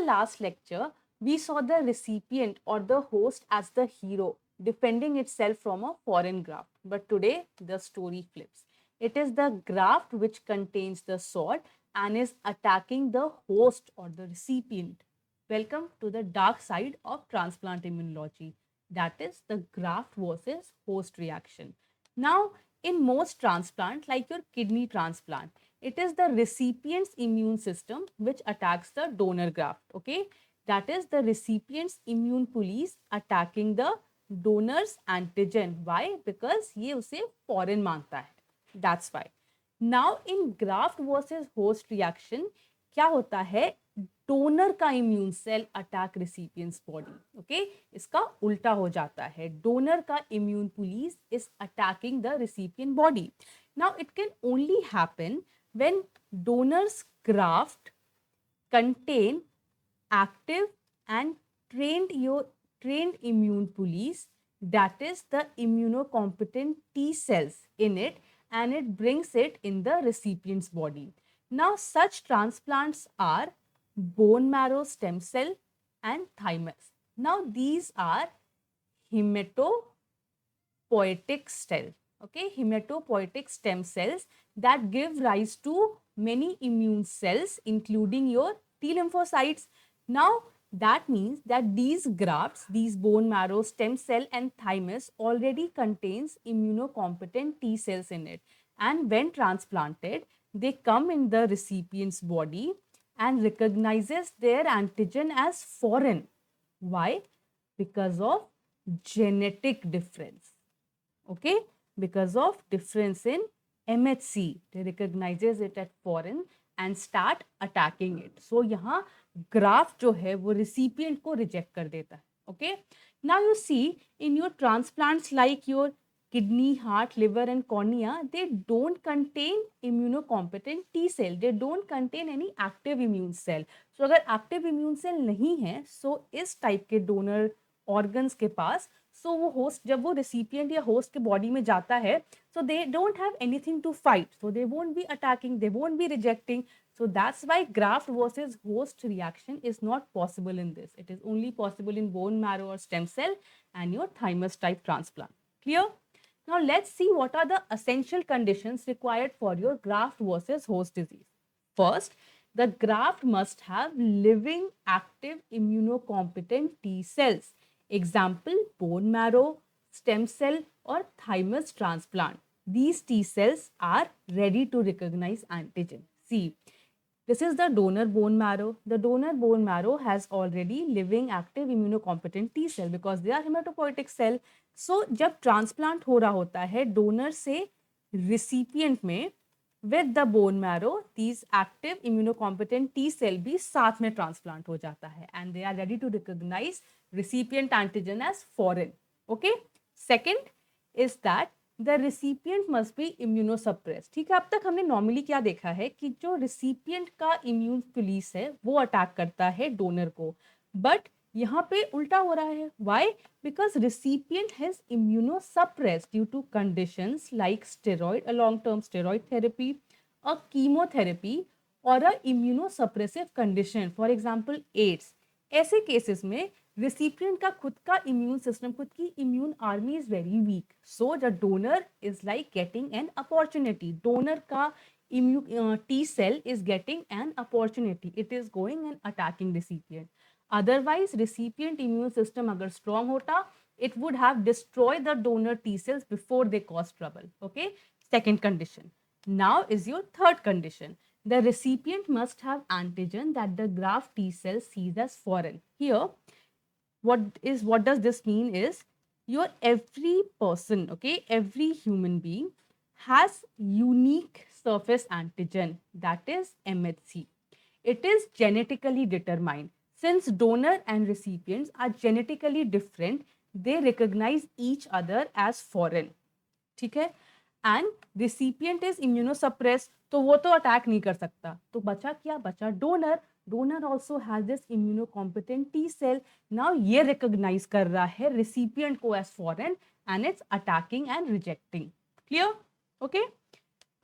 the last lecture, we saw the recipient or the host as the hero, defending itself from a foreign graft. But today, the story flips. It is the graft which contains the sword and is attacking the host or the recipient. Welcome to the dark side of transplant immunology. That is the graft versus host reaction. Now, in most transplant, like your kidney transplant, it is the recipient's immune system which attacks the donor graft. Okay, that is the recipient's immune police attacking the donor's antigen. Why? Because ये उसे foreign मानता है. That's why. Now in graft versus host reaction, क्या होता है? Donor का immune cell attack recipients body. Okay, इसका उल्टा हो जाता है. डोनर का immune police is attacking the recipient body. Now it can only happen when donors graft contain active and trained immune police, that is the immunocompetent T cells in it, and it brings it in the recipient's body. Now such transplants are bone marrow stem cell and thymus. Now these are hematopoietic cells. Okay, hematopoietic stem cells that give rise to many immune cells, including your T lymphocytes. Now, that means that these grafts, these bone marrow, stem cell and thymus already contains immunocompetent T cells in it. And when transplanted, they come in the recipient's body and recognizes their antigen as foreign. Why? Because of genetic difference. Okay, because of difference in MHC, they recognizes it at foreign and start attacking it. So यहाँ graft जो है वो recipient को reject कर देता है. Okay, now you see in your transplants like your kidney, heart, liver and cornea, they don't contain immunocompetent T cell. They don't contain any active immune cell. So अगर active immune cell नहीं है, so इस type के donor organs के पास, so वो host जब वो recipient या host के body में जाता है, so they don't have anything to fight, so they won't be attacking, they won't be rejecting. So that's why graft versus host reaction is not possible in this. It is only possible in bone marrow or stem cell and your thymus type transplant. Clear? Now let's see what are the essential conditions required for your graft versus host disease. First, the graft must have living active immunocompetent T cells. Example, bone marrow, stem cell or thymus transplant. These T cells are ready to recognize antigen. See, this is the donor bone marrow. The donor bone marrow has already living active immunocompetent T cell because they are hematopoietic cell. So जब transplant हो रहा होता है donor से recipient में, with the bone marrow, these active immunocompetent T cell भी साथ में transplant हो जाता है and they are ready to recognize recipient antigen as foreign. Okay. Second is that the recipient must be immunosuppressed. ठीक है, अब तक हमने normally क्या देखा है कि जो recipient का immune police है वो attack करता है donor को, but यहाँ पे उल्टा हो रहा है. Why? Because recipient has immunosuppressed due to conditions like steroid, a long-term steroid therapy, a chemotherapy or a immunosuppressive condition. For example, AIDS. ऐसे cases में recipient का खुद का immune system, खुद की immune army is very weak. So the donor is like getting an opportunity. Donor का T cell is getting an opportunity. It is going and attacking recipient. Otherwise, recipient immune system अगर strong होता, it would have destroyed the donor T cells before they cause trouble. Okay. Second condition. Now is your third condition. The recipient must have antigen that the graft T cell sees as foreign. Here, what does this mean is your every person, okay, every human being has unique surface antigen, that is MHC. It is genetically determined. Since donor and recipients are genetically different, they recognize each other as foreign. ठीक है, and recipient is immunosuppressed, तो वो तो attack नहीं कर सकता, तो बचा क्या? बचा donor. Donor also has this immunocompetent T cell. Now ये रिकॉग्नाइज कर रहा है रिसिपिएंट को as foreign and it's attacking and rejecting. Clear? Okay.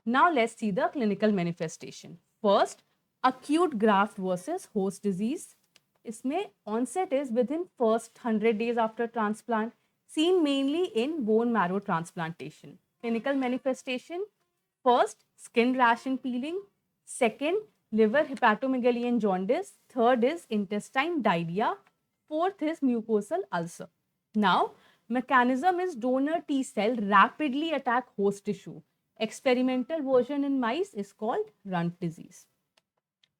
Now let's see the clinical manifestation. First, acute graft versus host disease. इसमें onset is within first 100 days after transplant, seen mainly in bone marrow transplantation. Clinical manifestation: first, skin rash and peeling; second, liver hepatomegaly and jaundice; third is intestine diarrhea; fourth is mucosal ulcer. Now, mechanism is donor T cell rapidly attack host tissue. Experimental version in mice is called runt disease.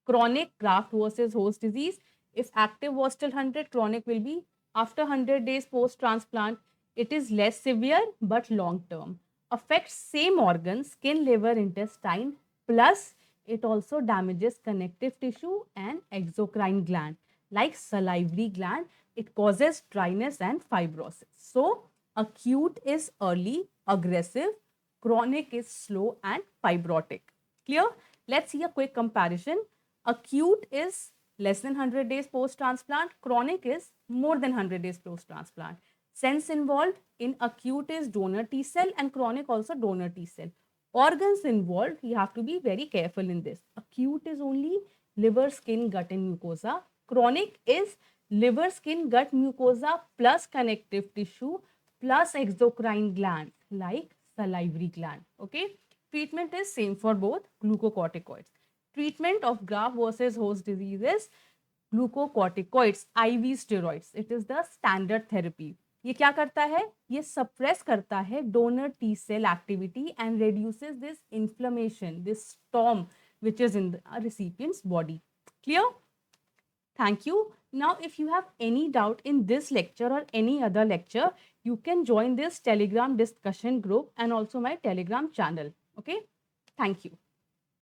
Chronic graft versus host disease. If active was till 100, chronic will be after 100 days post transplant. It is less severe but long term. Affects same organs, skin, liver, intestine, plus it also damages connective tissue and exocrine gland like salivary gland. It causes dryness and fibrosis. So, acute is early, aggressive; chronic is slow and fibrotic. Clear? Let's see a quick comparison. Acute is less than 100 days post transplant, chronic is more than 100 days post transplant. Sense involved in acute is donor T cell and chronic also donor T cell. Organs involved, you have to be very careful in this. Acute is only liver, skin, gut, and mucosa. Chronic is liver, skin, gut, mucosa plus connective tissue plus exocrine gland like salivary gland. Okay. Treatment is same for both glucocorticoids. Treatment of graft versus host diseases, glucocorticoids, IV steroids. It is the standard therapy. ये क्या करता है? ये suppress करता है donor T cell activity and reduces this inflammation, this storm which is in the recipient's body. Clear? Thank you. Now, if you have any doubt in this lecture or any other lecture, you can join this Telegram discussion group and also my Telegram channel. Okay? Thank you.